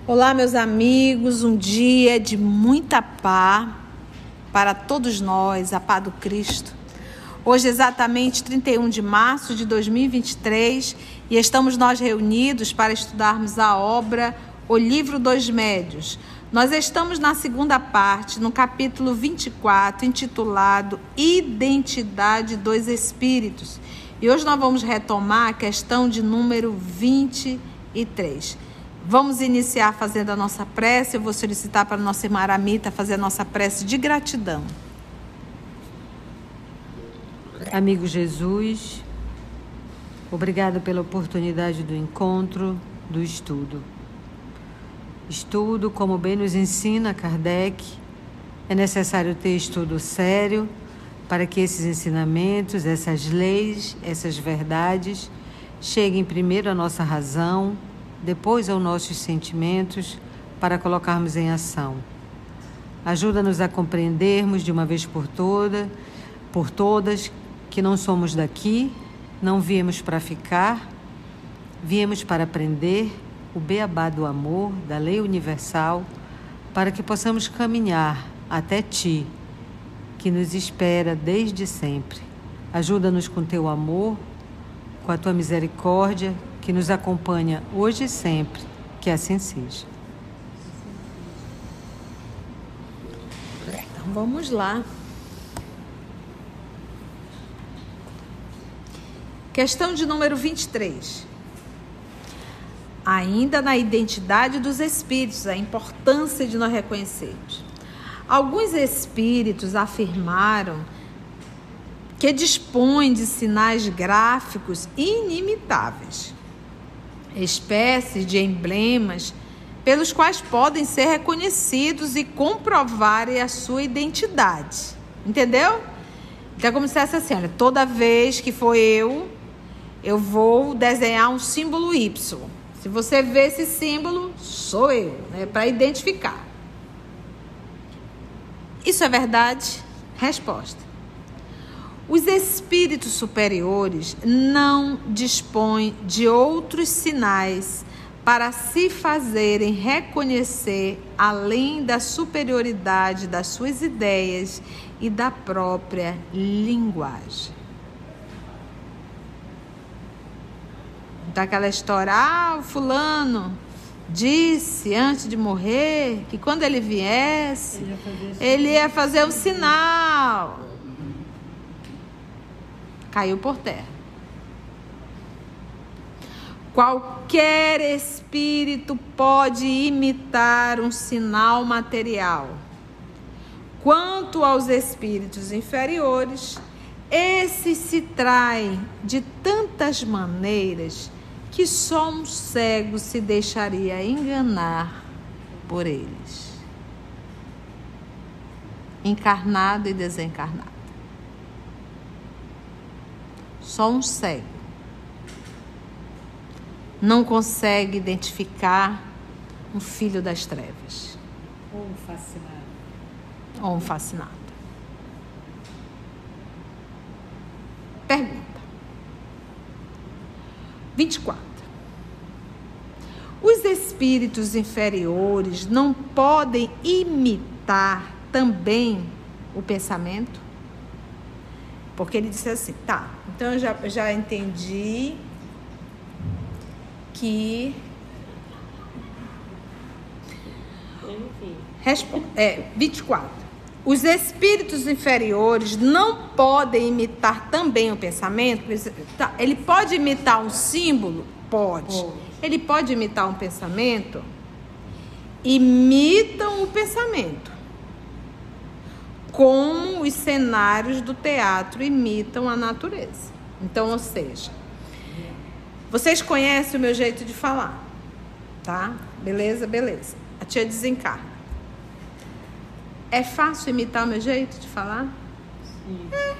Olá, meus amigos, um dia de muita paz para todos nós, a paz do Cristo. Hoje, exatamente 31 de março de 2023, e estamos nós reunidos para estudarmos a obra O Livro dos Médiuns. Nós estamos na segunda parte, no capítulo 24, intitulado Identidade dos Espíritos. E hoje nós vamos retomar a questão de número 23. Vamos iniciar fazendo a nossa prece. Eu vou solicitar para a nossa irmã Aramita fazer a nossa prece de gratidão. Amigo Jesus, obrigado pela oportunidade do encontro, do estudo. Estudo, como bem nos ensina Kardec, é necessário ter estudo sério para que esses ensinamentos, essas leis, essas verdades cheguem primeiro à nossa razão, depois aos nossos sentimentos, para colocarmos em ação. Ajuda-nos a compreendermos de uma vez por todas, que não somos daqui, não viemos para ficar, viemos para aprender o beabá do amor, da lei universal, para que possamos caminhar até Ti, que nos espera desde sempre. Ajuda-nos com Teu amor, com a Tua misericórdia, que nos acompanha hoje e sempre, que assim seja. Então vamos lá. Questão de número 23. Ainda na identidade dos espíritos, a importância de nós reconhecermos. Alguns espíritos afirmaram que dispõem de sinais gráficos inimitáveis, espécies de emblemas pelos quais podem ser reconhecidos e comprovarem a sua identidade. Entendeu? Então é como se fosse assim, olha, toda vez que for eu vou desenhar um símbolo Y. Se você vê esse símbolo, sou eu, né? Para identificar. Isso é verdade? Resposta. Os espíritos superiores não dispõem de outros sinais para se fazerem reconhecer além da superioridade das suas ideias e da própria linguagem. Então, aquela história, o fulano disse antes de morrer que quando ele viesse, ele ia fazer um sinal. Caiu por terra. Qualquer espírito pode imitar um sinal material. Quanto aos espíritos inferiores, esses se traem de tantas maneiras que só um cego se deixaria enganar por eles. Encarnado e desencarnado. Só um cego não consegue identificar um filho das trevas. Ou um fascinado. Ou um fascinado. Pergunta. 24. Os espíritos inferiores não podem imitar também o pensamento? Porque ele disse assim, tá, então eu já entendi que... 24. Os espíritos inferiores não podem imitar também o pensamento? Tá, ele pode imitar um símbolo? Pode. Ele pode imitar um pensamento? Imitam o pensamento. Como os cenários do teatro imitam a natureza. Então, ou seja, vocês conhecem o meu jeito de falar, tá? Beleza? Beleza. A tia desencarna. É fácil imitar o meu jeito de falar? Sim. É.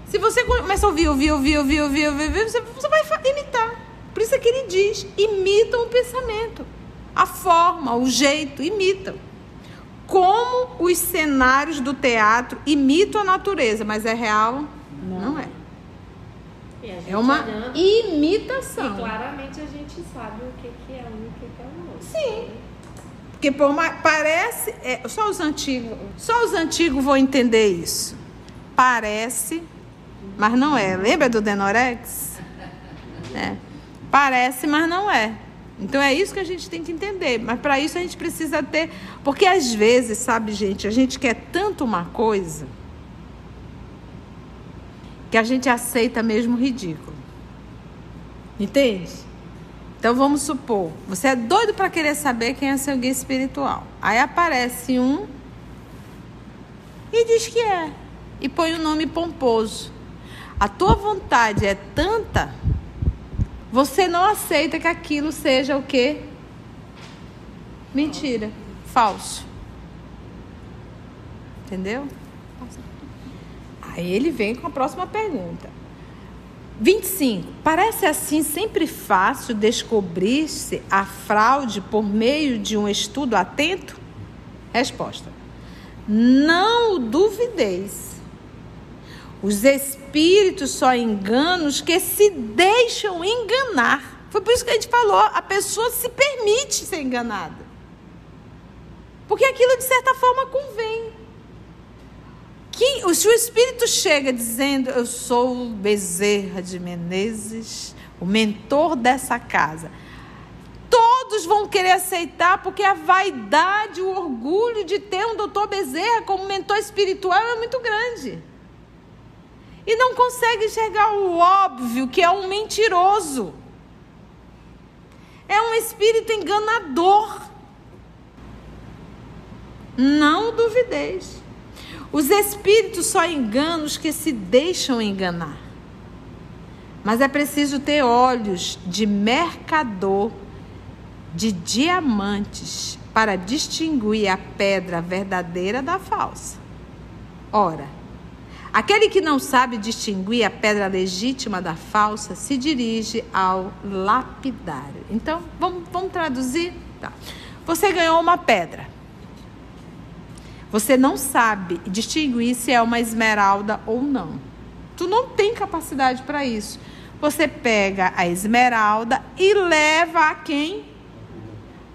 Se você começa a ouvir, você vai imitar. Por isso é que ele diz, imitam o pensamento. A forma, o jeito, imitam. Como os cenários do teatro imitam a natureza, mas é real? Não é. É uma imitação. E claramente a gente sabe o que é um e o que é o outro. Sim. Porque parece... só os antigos vão entender isso. Parece, mas não é. Lembra do Denorex? Parece, mas não é. Então é isso que a gente tem que entender. Mas para isso a gente precisa ter... Porque às vezes, sabe, gente, a gente quer tanto uma coisa que a gente aceita mesmo ridículo. Entende? Então vamos supor, você é doido para querer saber quem é seu guia espiritual. Aí aparece um e diz que é. E põe um nome pomposo. A tua vontade é tanta, você não aceita que aquilo seja o quê? Mentira, falso. Entendeu? Aí ele vem com a próxima pergunta. 25. Parece assim sempre fácil descobrir-se a fraude por meio de um estudo atento? Resposta. Não duvideis. Os espíritos só enganam os que se deixam enganar. Foi por isso que a gente falou, a pessoa se permite ser enganada. Porque aquilo de certa forma convém. Se o espírito chega dizendo, eu sou o Bezerra de Menezes, o mentor dessa casa, todos vão querer aceitar, porque a vaidade, o orgulho de ter um doutor Bezerra como mentor espiritual é muito grande. E não consegue enxergar o óbvio, que é um mentiroso. É um espírito enganador. Não duvideis. Os espíritos só enganam os que se deixam enganar. Mas é preciso ter olhos de mercador de diamantes para distinguir a pedra verdadeira da falsa. Ora, aquele que não sabe distinguir a pedra legítima da falsa se dirige ao lapidário. Então, vamos traduzir? Tá. Você ganhou uma pedra. Você não sabe distinguir se é uma esmeralda ou não. Tu não tem capacidade para isso. Você pega a esmeralda e leva a quem?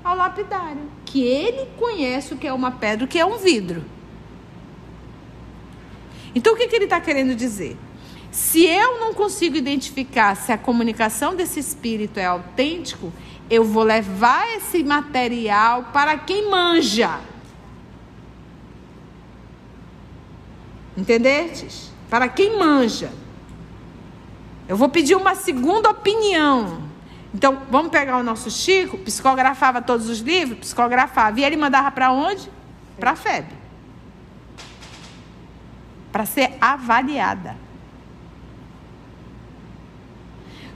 Ao lapidário. Que ele conhece o que é uma pedra, o que é um vidro. Então, o que ele está querendo dizer? Se eu não consigo identificar se a comunicação desse espírito é autêntico, eu vou levar esse material para quem manja. Entendestes? Para quem manja. Eu vou pedir uma segunda opinião. Então, vamos pegar o nosso Chico, psicografava todos os livros, psicografava. E ele mandava para onde? Para a FEB. Para ser avaliada.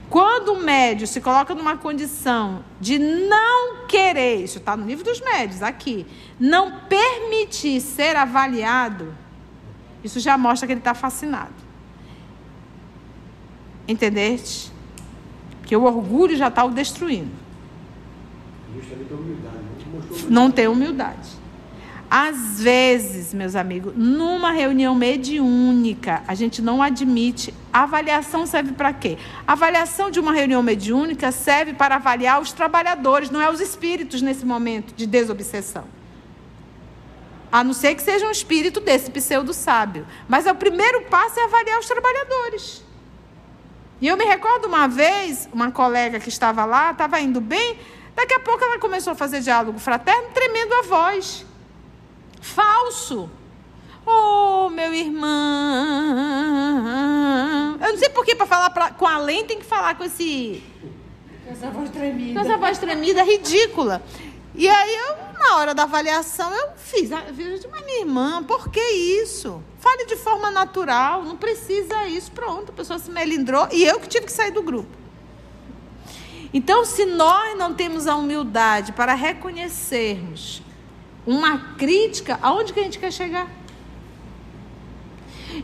Quando o médium se coloca numa condição de não querer, isso está no livro dos médiuns, aqui, não permitir ser avaliado, isso já mostra que ele está fascinado. Entendeste? Porque o orgulho já está o destruindo. Justamente a humildade. Não tem humildade. Às vezes, meus amigos, numa reunião mediúnica, a gente não admite. A avaliação serve para quê? A avaliação de uma reunião mediúnica serve para avaliar os trabalhadores, não é os espíritos nesse momento de desobsessão. A não ser que seja um espírito desse pseudo-sábio. Mas o primeiro passo é avaliar os trabalhadores. E eu me recordo uma vez, uma colega que estava lá, estava indo bem, daqui a pouco ela começou a fazer diálogo fraterno, tremendo a voz. Falso. Oh, meu irmão. Eu não sei por que para falar com além tem que falar com esse... Com essa voz tremida. Com essa voz tremida, ridícula. E aí eu, na hora da avaliação, eu fiz, mas minha irmã, por que isso? Fale de forma natural, não precisa isso, pronto, a pessoa se melindrou e eu que tive que sair do grupo. Então, se nós não temos a humildade para reconhecermos uma crítica, aonde que a gente quer chegar?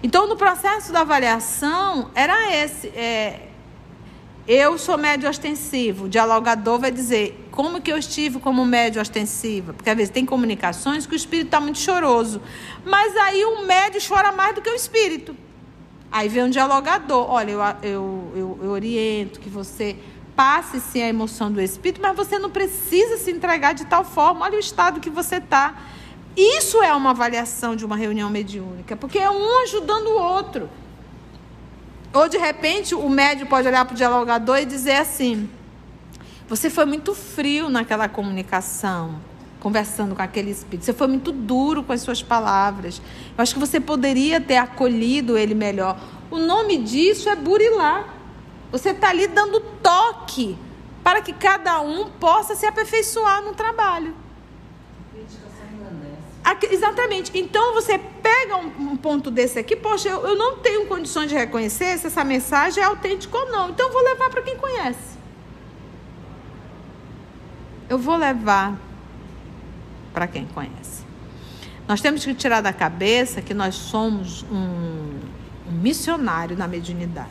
Então, no processo da avaliação, era esse, eu sou médio ostensivo, o dialogador vai dizer, como que eu estive como médio ostensiva? Porque às vezes tem comunicações que o espírito está muito choroso, mas aí o médio chora mais do que o espírito. Aí vem um dialogador. Olha, eu oriento que você passe sim a emoção do Espírito, mas você não precisa se entregar de tal forma. Olha o estado que você está. Isso é uma avaliação de uma reunião mediúnica, porque é um ajudando o outro. Ou, de repente, o médium pode olhar para o dialogador e dizer assim: você foi muito frio naquela comunicação, conversando com aquele espírito. Você foi muito duro com as suas palavras. Eu acho que você poderia ter acolhido ele melhor. O nome disso é burilar. Você está ali dando toque para que cada um possa se aperfeiçoar no trabalho. Exatamente. Então você pega um ponto desse aqui, poxa, eu não tenho condições de reconhecer se essa mensagem é autêntica ou não. Então eu vou levar para quem conhece. Eu vou levar para quem conhece. Nós temos que tirar da cabeça que nós somos um missionário na mediunidade.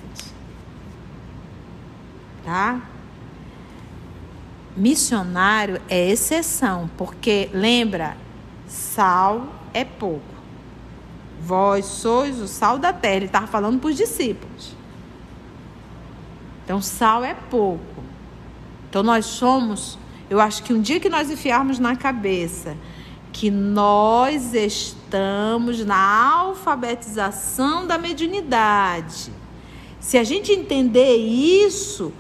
Tá? Missionário é exceção, porque lembra, sal é pouco. Vós sois o sal da terra. Ele estava falando para os discípulos. Então, sal é pouco. Então, nós somos... Eu acho que um dia que nós enfiarmos na cabeça que nós estamos na alfabetização da mediunidade, se a gente entender isso,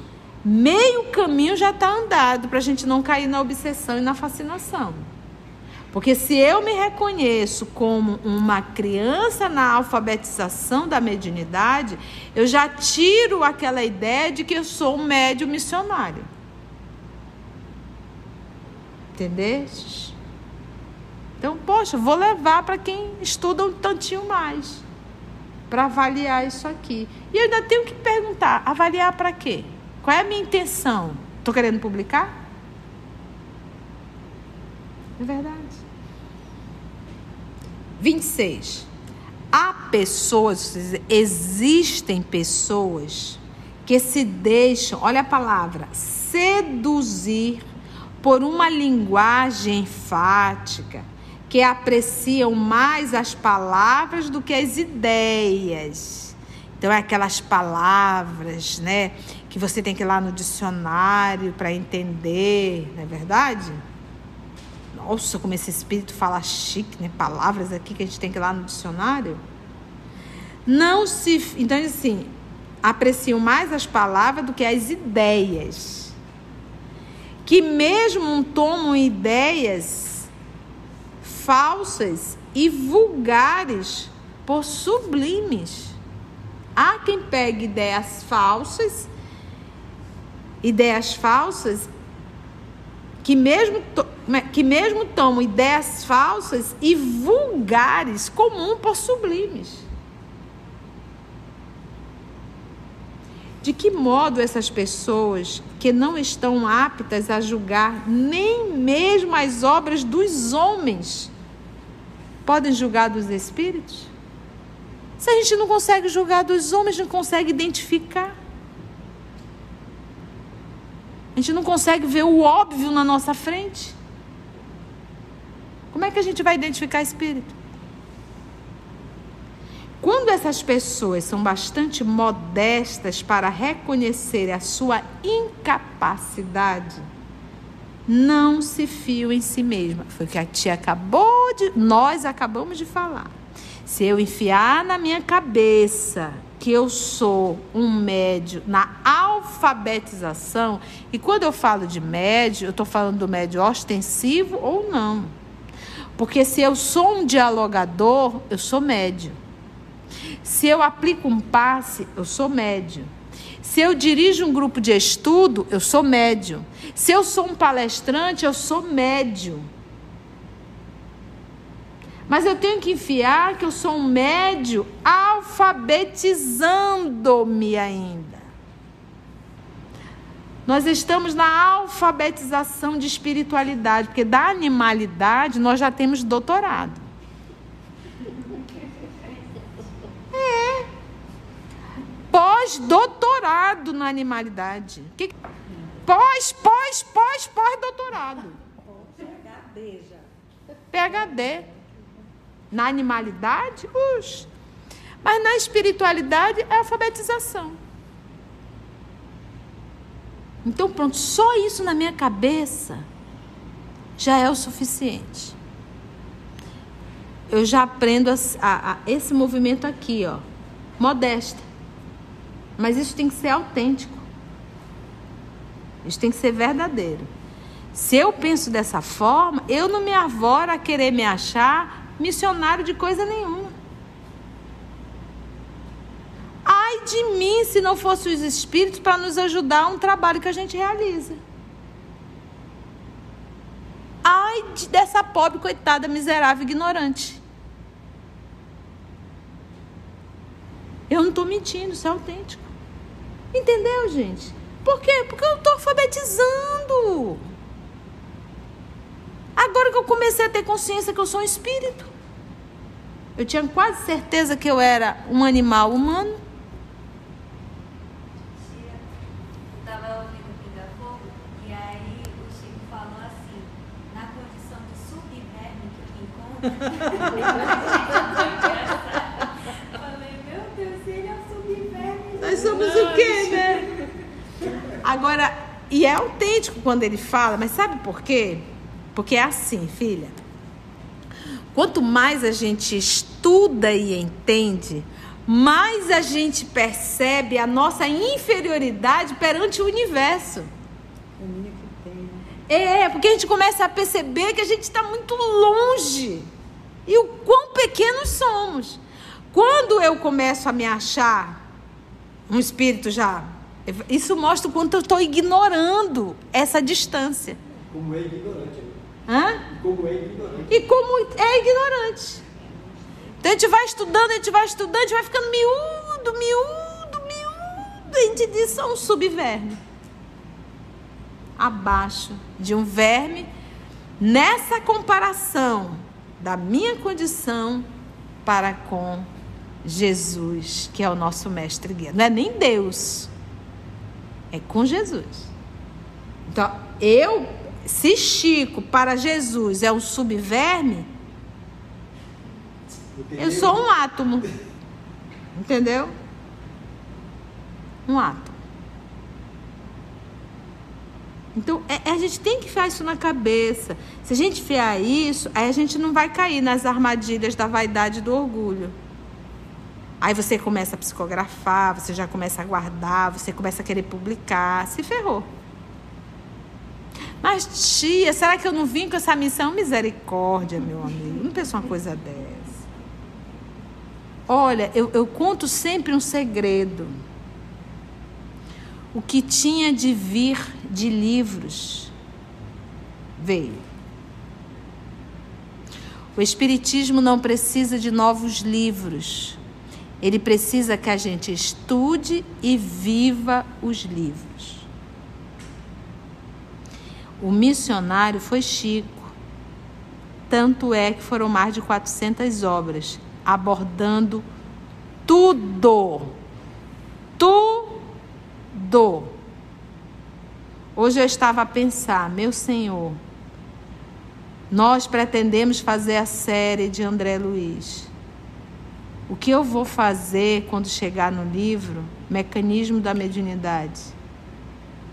meio caminho já está andado para a gente não cair na obsessão e na fascinação. Porque se eu me reconheço como uma criança na alfabetização da mediunidade, eu já tiro aquela ideia de que eu sou um médium missionário. Entendeste? Então, poxa, vou levar para quem estuda um tantinho mais, para avaliar isso aqui. E eu ainda tenho que perguntar, avaliar para quê? Qual é a minha intenção? Estou querendo publicar? É verdade. 26. Há pessoas, existem pessoas que se deixam, olha a palavra, seduzir por uma linguagem enfática, que apreciam mais as palavras do que as ideias. Então, é aquelas palavras, né, que você tem que ir lá no dicionário para entender, não é verdade? Nossa, como esse espírito fala chique, né? Palavras aqui que a gente tem que ir lá no dicionário. Então, assim, apreciam mais as palavras do que as ideias. Que mesmo tomam ideias falsas e vulgares por sublimes. Há quem pegue ideias falsas que mesmo tomam ideias falsas e vulgares comum por sublimes. De que modo essas pessoas que não estão aptas a julgar nem mesmo as obras dos homens podem julgar dos espíritos? Se a gente não consegue julgar dos homens, não consegue identificar. A gente não consegue ver o óbvio na nossa frente. Como é que a gente vai identificar espírito? Quando essas pessoas são bastante modestas para reconhecer a sua incapacidade, não se fiam em si mesma. Foi o que a tia nós acabamos de falar. Se eu enfiar na minha cabeça que eu sou um médium na alfabetização, e quando eu falo de médium, eu estou falando do médium ostensivo ou não. Porque se eu sou um dialogador, eu sou médium. Se eu aplico um passe, eu sou médium. Se eu dirijo um grupo de estudo, eu sou médium. Se eu sou um palestrante, eu sou médium. Mas eu tenho que enfiar que eu sou um médium alfabetizando-me ainda. Nós estamos na alfabetização de espiritualidade, porque da animalidade nós já temos doutorado. Pós-doutorado na animalidade. Pós-doutorado. PhD já. PhD. Na animalidade? Mas na espiritualidade é alfabetização. Então pronto, só isso na minha cabeça já é o suficiente. Eu já aprendo a esse movimento aqui, ó, modesta. Mas isso tem que ser autêntico. Isso tem que ser verdadeiro. Se eu penso dessa forma, eu não me arvoro a querer me achar missionário de coisa nenhuma. Ai de mim se não fossem os espíritos para nos ajudar a um trabalho que a gente realiza. Ai dessa pobre, coitada, miserável, ignorante. Eu não estou mentindo, isso é autêntico. Entendeu, gente? Por quê? Porque eu estou alfabetizando. Agora que eu comecei a ter consciência que eu sou um espírito. Eu tinha quase certeza que eu era um animal humano. Eu estava ouvindo o Pinga Fogo e aí o Chico falou assim, na condição de subverme que eu encontro. Falei, meu Deus, se ele é um subverme. Nós somos o quê, né? Agora, e é autêntico quando ele fala, mas sabe por quê? Porque é assim, filha. Quanto mais a gente estuda e entende, mais a gente percebe a nossa inferioridade perante o universo. Porque a gente começa a perceber que a gente está muito longe. E o quão pequenos somos. Quando eu começo a me achar um espírito já, isso mostra o quanto eu estou ignorando essa distância. Como é ignorante. Hã? Como é ignorante. E como é ignorante. Então a gente vai estudando, a gente vai ficando miúdo. A gente diz só um subverme. Abaixo de um verme, nessa comparação da minha condição para com Jesus, que é o nosso mestre guia. Não é nem Deus, é com Jesus. Então, se Chico para Jesus é um subverme, eu sou um átomo. Entendeu? Um átomo. Então, a gente tem que enfiar isso na cabeça. Se a gente enfiar isso, aí a gente não vai cair nas armadilhas da vaidade e do orgulho. Aí você começa a psicografar, você já começa a guardar, você começa a querer publicar. Se ferrou. Mas, tia, será que eu não vim com essa missão? Misericórdia, meu amigo. Não pensa uma coisa dessa. Olha, eu conto sempre um segredo. O que tinha de vir de livros veio. O Espiritismo não precisa de novos livros. Ele precisa que a gente estude e viva os livros. O missionário foi Chico. Tanto é que foram mais de 400 obras, abordando tudo. Hoje eu estava a pensar, meu Senhor, nós pretendemos fazer a série de André Luiz. O que eu vou fazer quando chegar no livro Mecanismo da Mediunidade?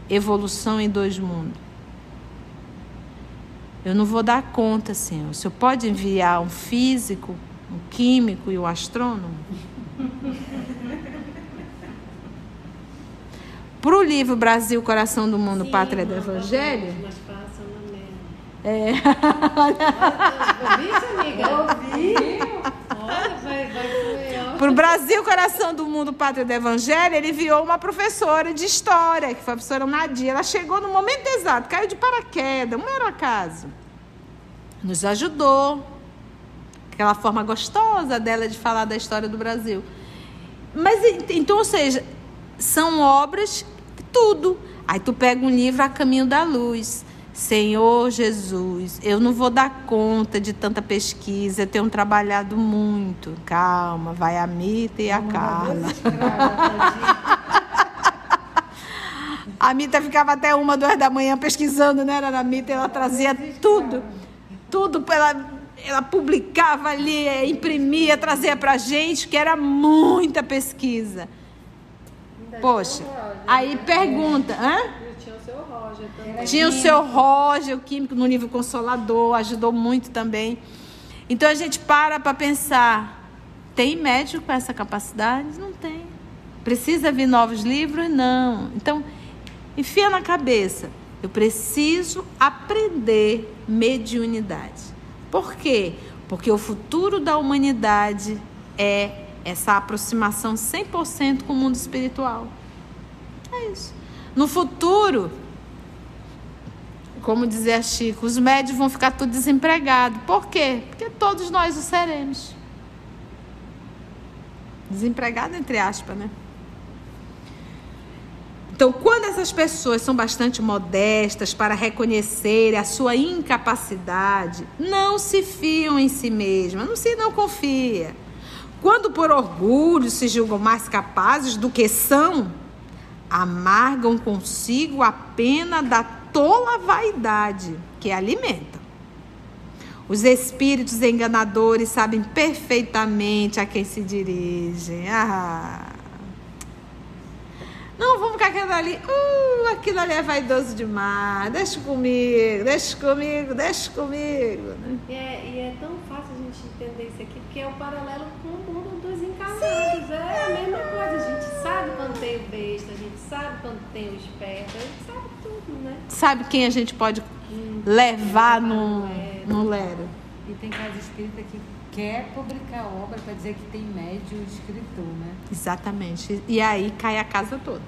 Evolução em 2 mundos. Eu não vou dar conta, Senhor. O Senhor pode enviar um físico, um químico e um astrônomo? Para o livro Brasil, Coração do Mundo, sim, Pátria do Evangelho. Mas passam na merda. Ouvi, amiga? Olha, vai. Para o Brasil, Coração do Mundo, Pátria do Evangelho, ele enviou uma professora de história, que foi a professora Nadia. Ela chegou no momento exato, caiu de paraquedas, um mero acaso. Nos ajudou. Aquela forma gostosa dela de falar da história do Brasil. Mas, então, ou seja, são obras, tudo. Aí tu pega um livro A Caminho da Luz. Senhor Jesus, eu não vou dar conta de tanta pesquisa, eu tenho trabalhado muito. Calma, vai a Mita e a Carla. A Mita ficava até 1, 2 da manhã pesquisando, né? Era na Mita, ela trazia tudo. ela publicava ali, imprimia, trazia pra gente, que era muita pesquisa. Poxa, aí pergunta, Tinha o seu Roger também. Tinha o seu Roger, o químico, no nível consolador, ajudou muito também. Então a gente para pensar, tem médico com essa capacidade? Não tem. Precisa vir novos livros? Não. Então, enfia na cabeça, eu preciso aprender mediunidade. Por quê? Porque o futuro da humanidade é essa aproximação 100% com o mundo espiritual. É isso. No futuro, como dizia Chico, os médios vão ficar tudo desempregados. Por quê? Porque todos nós o seremos. Desempregado entre aspas, né? Então, quando essas pessoas são bastante modestas para reconhecer a sua incapacidade, não se fiam em si mesmas, não confia. Quando por orgulho se julgam mais capazes do que são, amargam consigo a pena da tola vaidade que alimenta. Os espíritos enganadores sabem perfeitamente a quem se dirigem. Não, vamos ficar aquilo ali é vaidoso demais. Deixa comigo. Né? E é tão fácil a gente entender isso aqui, porque é o paralelo com o mundo dos encarnados. Sim. É a mesma coisa. A gente sabe quando tem o besta, a gente sabe quando tem o esperto, a gente sabe tudo, né? Sabe quem a gente pode levar no Lero? E tem casa espírita que quer publicar obra para dizer que tem médium e escritor, né? Exatamente. E aí cai a casa toda.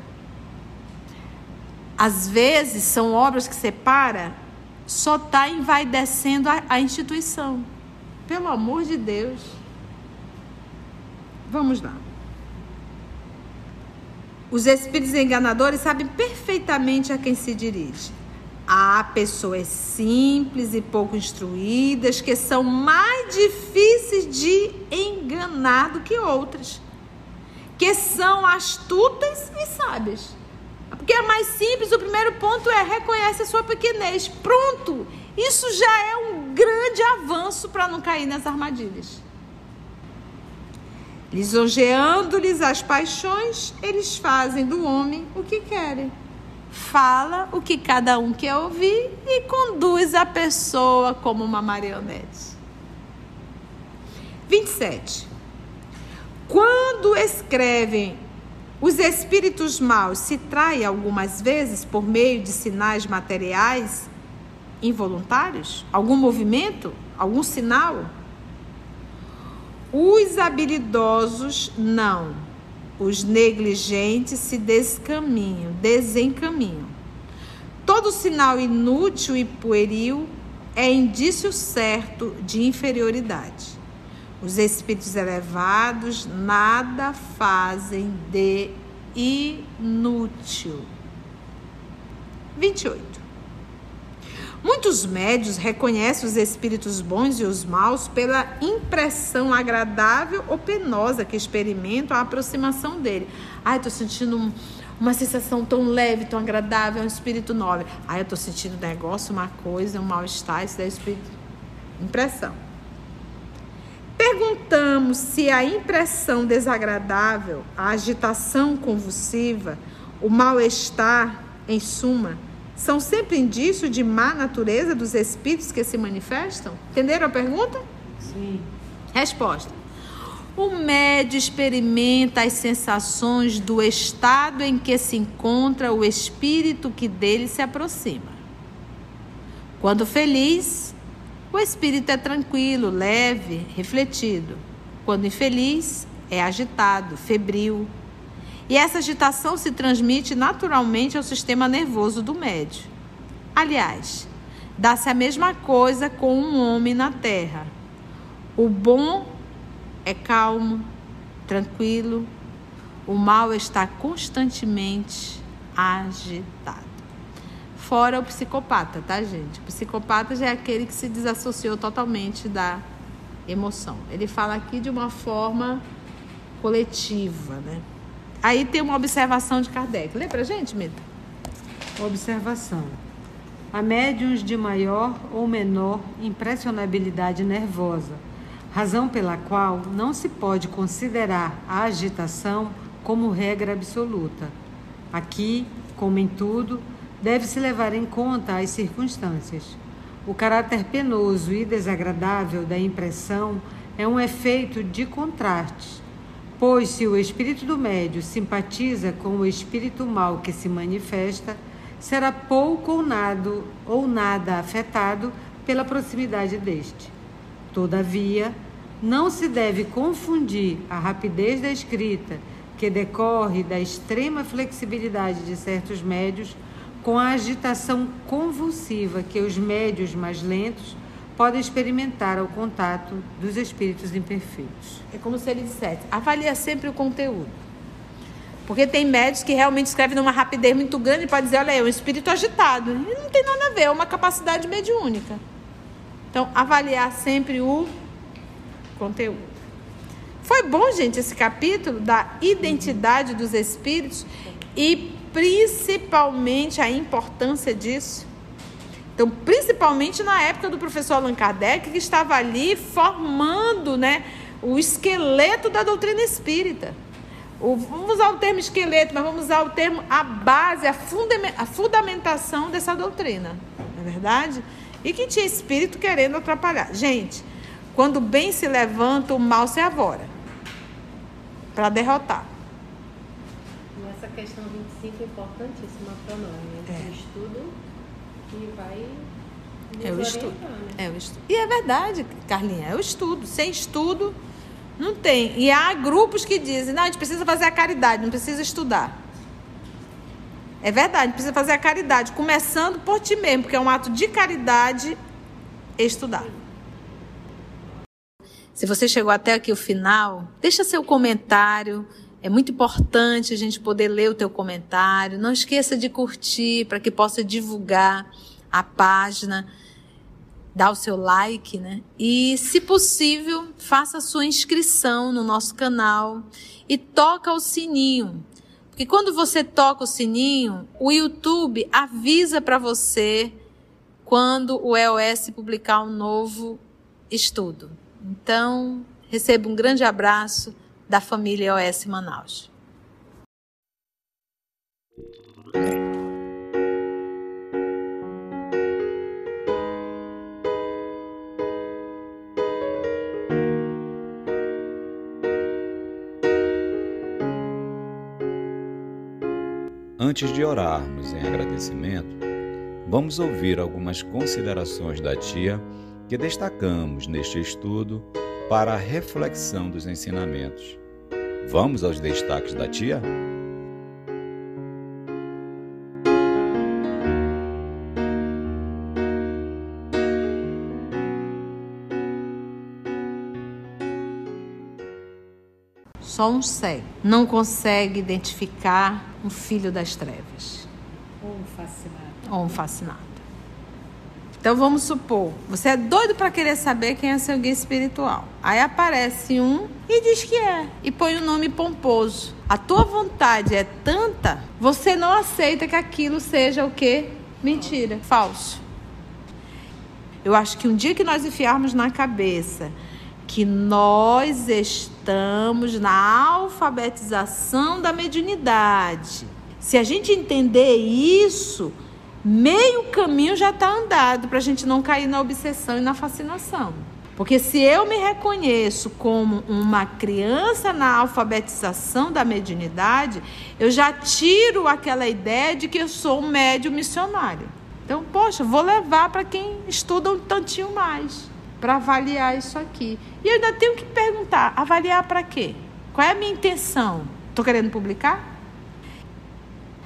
Às vezes são obras que separa, só está envaidecendo a instituição. Pelo amor de Deus. Vamos lá. Os espíritos enganadores sabem perfeitamente a quem se dirige. Há pessoas simples e pouco instruídas que são mais difíceis de enganar do que outras, que são astutas e sábias. Porque é mais simples, o primeiro ponto é reconhece a sua pequenez. Pronto! Isso já é um grande avanço para não cair nas armadilhas. Lisonjeando-lhes as paixões, eles fazem do homem o que querem. Fala o que cada um quer ouvir e conduz a pessoa como uma marionete. 27. Quando escrevem, os espíritos maus se traem algumas vezes por meio de sinais materiais involuntários? Algum movimento? Algum sinal? Os habilidosos não. Os negligentes se desencaminham. Todo sinal inútil e pueril é indício certo de inferioridade. Os espíritos elevados nada fazem de inútil. 28. Muitos médiuns reconhecem os espíritos bons e os maus pela impressão agradável ou penosa que experimentam a aproximação dele. Estou sentindo uma sensação tão leve, tão agradável, é um espírito nobre. Eu estou sentindo um negócio, uma coisa, um mal-estar, isso é espírito. Impressão. Perguntamos se a impressão desagradável, a agitação convulsiva, o mal-estar, em suma, são sempre indícios de má natureza dos espíritos que se manifestam? Entenderam a pergunta? Sim. Resposta. O médium experimenta as sensações do estado em que se encontra o espírito que dele se aproxima. Quando feliz, o espírito é tranquilo, leve, refletido. Quando infeliz, é agitado, febril. E essa agitação se transmite naturalmente ao sistema nervoso do médium. Aliás, dá-se a mesma coisa com um homem na terra. O bom é calmo, tranquilo. O mal está constantemente agitado. Fora o psicopata, tá, gente? O psicopata já é aquele que se desassociou totalmente da emoção. Ele fala aqui de uma forma coletiva, né? Aí tem uma observação de Kardec. Lê pra gente, Mita? Observação. a médiuns de maior ou menor impressionabilidade nervosa, razão pela qual não se pode considerar a agitação como regra absoluta. Aqui, como em tudo, deve-se levar em conta as circunstâncias. O caráter penoso e desagradável da impressão é um efeito de contraste, pois se o espírito do médium simpatiza com o espírito mau que se manifesta, será pouco ou nada afetado pela proximidade deste. Todavia, não se deve confundir a rapidez da escrita, que decorre da extrema flexibilidade de certos médios, com a agitação convulsiva que os médios mais lentos podem experimentar ao contato dos espíritos imperfeitos. É como se ele dissesse, avalia sempre o conteúdo. Porque tem médios que realmente escrevem numa rapidez muito grande e pode dizer, olha aí, é um espírito agitado. E não tem nada a ver, é uma capacidade mediúnica. Então, avaliar sempre o conteúdo. Foi bom, gente, esse capítulo da identidade dos espíritos e principalmente a importância disso. Então, principalmente na época do professor Allan Kardec, que estava ali formando, né, o esqueleto da doutrina espírita. Vamos usar o termo esqueleto, mas vamos usar o termo a base, a fundamentação dessa doutrina. Não é verdade? E que tinha espírito querendo atrapalhar. Gente, quando o bem se levanta, o mal se avora para derrotar. E essa questão 25 é importantíssima para nós, né? O estudo que vai nos orientar, né? É o estudo. E é verdade, Carlinha, é o estudo. Sem estudo, não tem. E há grupos que dizem, não, a gente precisa fazer a caridade, não precisa estudar. É verdade, a gente precisa fazer a caridade, começando por ti mesmo, porque é um ato de caridade estudar. Se você chegou até aqui o final, deixa seu comentário. É muito importante a gente poder ler o teu comentário. Não esqueça de curtir para que possa divulgar a página. Dá o seu like, né? E, se possível, faça a sua inscrição no nosso canal e toca o sininho. Porque quando você toca o sininho, o YouTube avisa para você quando o EOS publicar um novo estudo. Então, receba um grande abraço da família EOS Manaus. Antes de orarmos em agradecimento, vamos ouvir algumas considerações da tia que destacamos neste estudo para a reflexão dos ensinamentos. Vamos aos destaques da tia? Só um cego não consegue identificar um filho das trevas. Ou um fascinado. Ou um fascinado. Então vamos supor, você é doido para querer saber quem é seu guia espiritual. Aí aparece um e diz que é. E põe um nome pomposo. A tua vontade é tanta, você não aceita que aquilo seja o quê? Mentira, falso. Eu acho que um dia que nós enfiarmos na cabeça que nós estamos na alfabetização da mediunidade. Se a gente entender isso, meio caminho já está andado para a gente não cair na obsessão e na fascinação. Porque se eu me reconheço como uma criança na alfabetização da mediunidade, eu já tiro aquela ideia de que eu sou um médium missionário. Então, poxa, vou levar para quem estuda um tantinho mais, para avaliar isso aqui. E eu ainda tenho que perguntar, avaliar para quê? Qual é a minha intenção? Estou querendo publicar?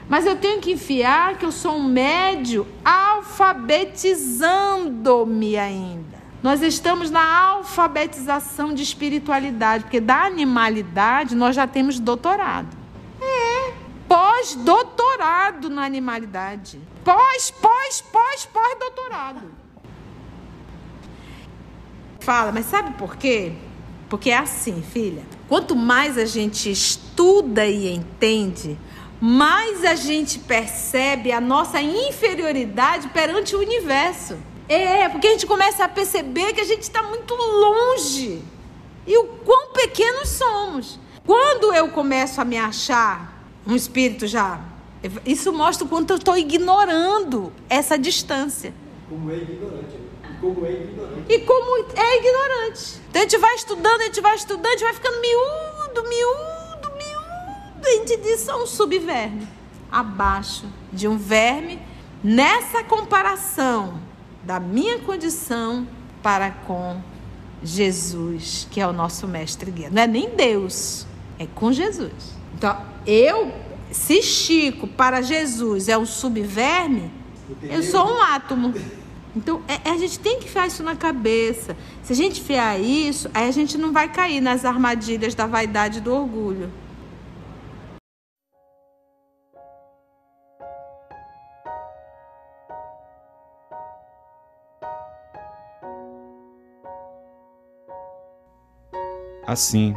Mas eu tenho que enfiar que eu sou um médium alfabetizando-me ainda. Nós estamos na alfabetização de espiritualidade, porque da animalidade nós já temos doutorado. Pós-doutorado na animalidade. Pós-doutorado. Fala, mas sabe por quê? Porque é assim, filha. Quanto mais a gente estuda e entende, mais a gente percebe a nossa inferioridade perante o universo. Porque a gente começa a perceber que a gente está muito longe e o quão pequenos somos. Quando eu começo a me achar um espírito já, isso mostra o quanto eu estou ignorando essa distância. Como é ignorante. Como é ignorante. E como é ignorante. Então a gente vai estudando, a gente vai ficando miúdo. A gente diz só um subverme. Abaixo de um verme, nessa comparação da minha condição para com Jesus, que é o nosso mestre guia. Não é nem Deus, é com Jesus. Então, se Chico para Jesus é um subverme, eu sou um átomo. Então, a gente tem que enfiar isso na cabeça. Se a gente enfiar isso, aí a gente não vai cair nas armadilhas da vaidade e do orgulho. Assim,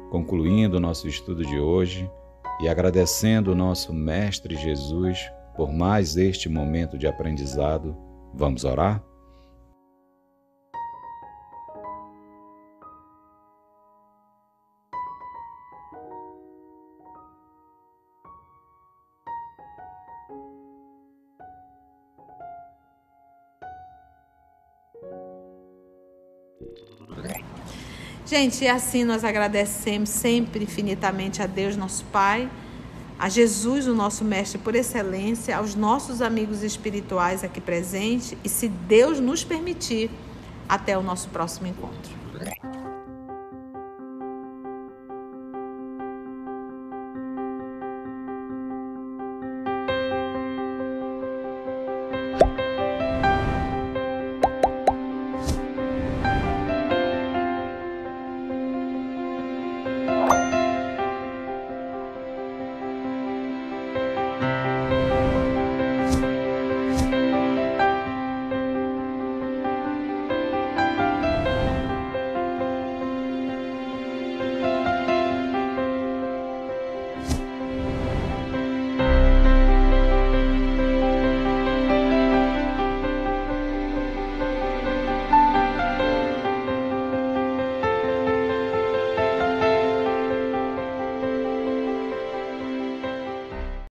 concluindo o nosso estudo de hoje e agradecendo o nosso Mestre Jesus por mais este momento de aprendizado, vamos orar? Gente, e assim nós agradecemos sempre infinitamente a Deus, nosso Pai, a Jesus, o nosso Mestre por excelência, aos nossos amigos espirituais aqui presentes e, se Deus nos permitir, até o nosso próximo encontro.